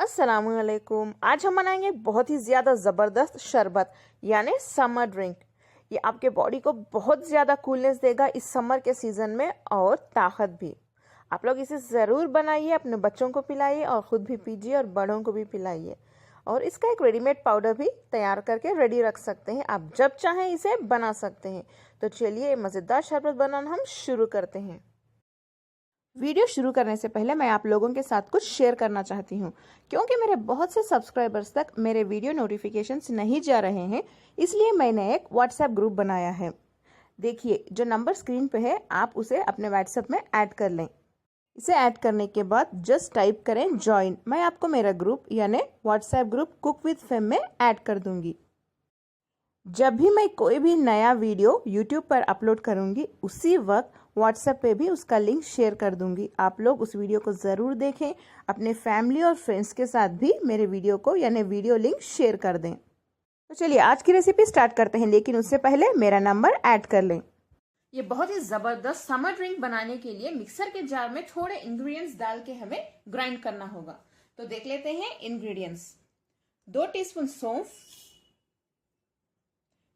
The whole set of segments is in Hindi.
अस्सलामुअलैकुम। आज हम बनाएंगे बहुत ही ज़्यादा ज़बरदस्त शरबत यानी समर ड्रिंक। ये आपके बॉडी को बहुत ज़्यादा कूलनेस देगा इस समर के सीज़न में और ताकत भी। आप लोग इसे ज़रूर बनाइए, अपने बच्चों को पिलाइए और ख़ुद भी पीजिए और बड़ों को भी पिलाइए। और इसका एक रेडीमेड पाउडर भी तैयार करके रेडी रख सकते हैं, आप जब चाहें इसे बना सकते हैं। तो चलिए मज़ेदार शरबत बनाना हम शुरू करते हैं। वीडियो शुरू करने से पहले मैं आप लोगों के साथ कुछ शेयर करना चाहती हूँ, क्योंकि मेरे बहुत से सब्सक्राइबर्स तक मेरे वीडियो नोटिफिकेशंस नहीं जा रहे हैं, इसलिए मैंने एक व्हाट्सएप ग्रुप बनाया है। देखिए, जो नंबर स्क्रीन पे है आप उसे अपने व्हाट्सएप में ऐड कर लें। इसे ऐड करने के बाद जस्ट टाइप करें ज्वाइन। मैं आपको मेरा ग्रुप यानी WhatsApp group cook with fame में ऐड कर दूंगी। जब भी मैं कोई भी नया वीडियो यूट्यूब पर अपलोड करूंगी, उसी वक्त व्हाट्सएप पे भी उसका लिंक शेयर कर दूंगी। आप लोग उस वीडियो को ज़रूर देखें, अपने फैमिली और फ्रेंड्स के साथ भी मेरे वीडियो को यानी वीडियो लिंक शेयर कर दें। तो चलिए आज की रेसिपी स्टार्ट करते हैं, लेकिन उससे पहले मेरा नंबर ऐड कर लें। ये बहुत ही ज़बरदस्त समर ड्रिंक बनाने के लिए मिक्सर के जार में थोड़े इंग्रेडिएंट्स डाल के हमें ग्राइंड करना होगा। तो देख लेते हैं इंग्रेडिएंट्स। 2 टीस्पून सौंफ,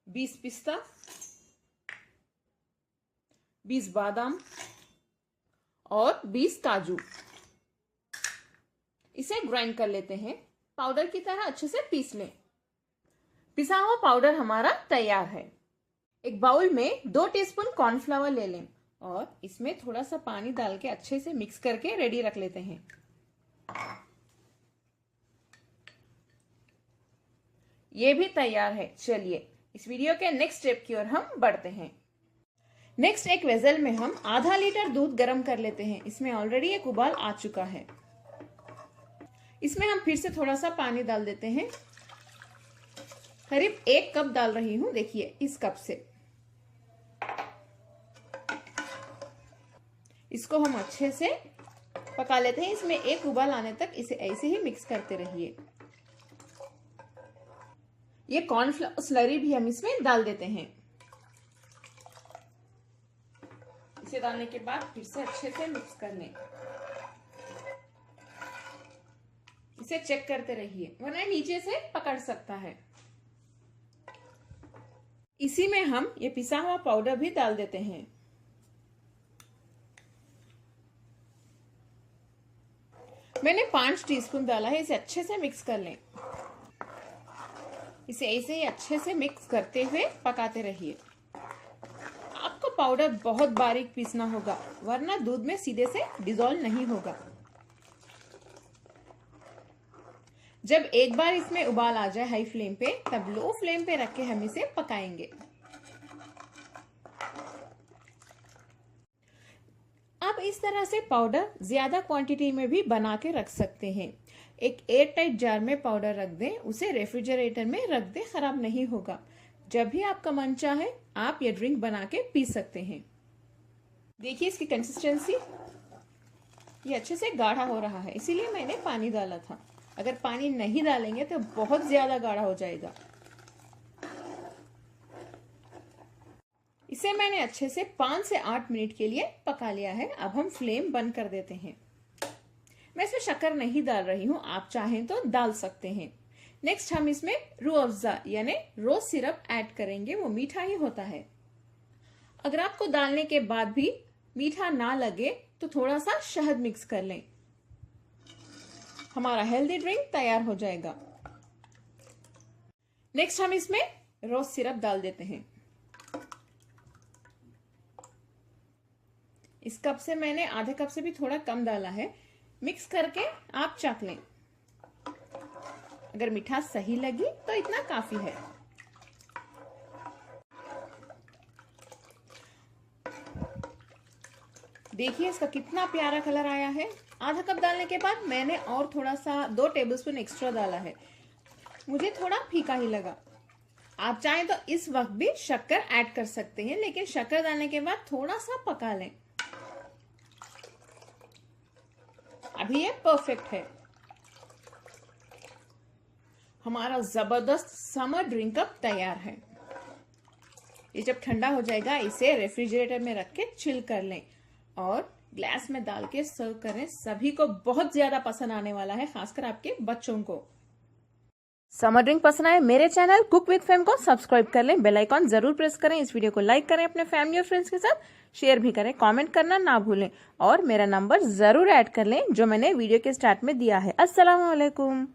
20 पिस्ता, 20 बादाम और 20 काजू। इसे ग्राइंड कर लेते हैं, पाउडर की तरह अच्छे से पीस लें। पिसा हुआ पाउडर हमारा तैयार है। एक बाउल में 2 टीस्पून कॉर्नफ्लावर ले लें और इसमें थोड़ा सा पानी डाल के अच्छे से मिक्स करके रेडी रख लेते हैं। ये भी तैयार है। चलिए इस वीडियो के नेक्स्ट स्टेप की ओर हम बढ़ते हैं। नेक्स्ट एक वेसल में हम आधा लीटर दूध गर्म कर लेते हैं। इसमें ऑलरेडी एक उबाल आ चुका है। इसमें हम फिर से थोड़ा सा पानी डाल देते हैं। करीब 1 कप डाल रही हूं, देखिए इस कप से। इसको हम अच्छे से पका लेते हैं। इसमें एक उबाल आने तक इसे ऐसे ही मिक्स करते रहिए। ये कॉर्नफ्लावर स्लरी भी हम इसमें डाल देते हैं। इसे डालने के बाद फिर से अच्छे से मिक्स कर लें। इसे चेक करते रहिए, वरना नीचे से पकड़ सकता है। इसी में हम ये पिसा हुआ पाउडर भी डाल देते हैं। मैंने 5 टीस्पून डाला है। इसे अच्छे से मिक्स कर लें। इसे ऐसे ही अच्छे से मिक्स करते हुए पकाते रहिए। आपको पाउडर बहुत बारीक पीसना होगा, वरना दूध में सीधे से डिसॉल्व नहीं होगा। जब एक बार इसमें उबाल आ जाए हाई फ्लेम पे, तब लो फ्लेम पे रख के हम इसे पकाएंगे। आप इस तरह से पाउडर ज्यादा क्वांटिटी में भी बना के रख सकते हैं। एक एयर टाइट जार में पाउडर रख दें, उसे रेफ्रिजरेटर में रख दें, खराब नहीं होगा। जब भी आपका मन चाहे आप ये ड्रिंक बना के पी सकते हैं। देखिए इसकी कंसिस्टेंसी, ये अच्छे से गाढ़ा हो रहा है, इसीलिए मैंने पानी डाला था। अगर पानी नहीं डालेंगे तो बहुत ज्यादा गाढ़ा हो जाएगा। इसे मैंने अच्छे से 5 से 8 मिनट के लिए पका लिया है। अब हम फ्लेम बंद कर देते हैं। मैं इसमें शक्कर नहीं डाल रही हूं, आप चाहें तो डाल सकते हैं। नेक्स्ट हम इसमें रूह अफ़ज़ा यानी रोज सिरप ऐड करेंगे। वो मीठा ही होता है। अगर आपको डालने के बाद भी मीठा ना लगे तो थोड़ा सा शहद मिक्स कर लें। हमारा हेल्दी ड्रिंक तैयार हो जाएगा। नेक्स्ट हम इसमें रोज सिरप डाल देते हैं। इस कप से मैंने आधे कप से भी थोड़ा कम डाला है। मिक्स करके आप चाख लें। अगर मिठास सही लगी तो इतना काफी है। देखिए इसका कितना प्यारा कलर आया है। आधा कप डालने के बाद मैंने और थोड़ा सा 2 टेबलस्पून एक्स्ट्रा डाला है। मुझे थोड़ा फीका ही लगा। आप चाहें तो इस वक्त भी शक्कर ऐड कर सकते हैं, लेकिन शक्कर डालने के बाद थोड़ा सा पका लें। अभी ये परफेक्ट है। हमारा जबरदस्त समर ड्रिंक अब तैयार है। ये जब ठंडा हो जाएगा इसे रेफ्रिजरेटर में रख के चिल कर लें और ग्लास में डाल के सर्व करें, सभी को बहुत ज्यादा पसंद आने वाला है, खासकर आपके बच्चों को। समर ड्रिंक पसंद आए मेरे चैनल कुक विद फेम को सब्सक्राइब कर लें, बेल आइकॉन जरूर प्रेस करें, इस वीडियो को लाइक करें, अपने फैमिली और फ्रेंड्स के साथ शेयर भी करें, कमेंट करना ना भूलें और मेरा नंबर जरूर ऐड कर लें जो मैंने वीडियो के स्टार्ट में दिया है। अस्सलाम वालेकुम।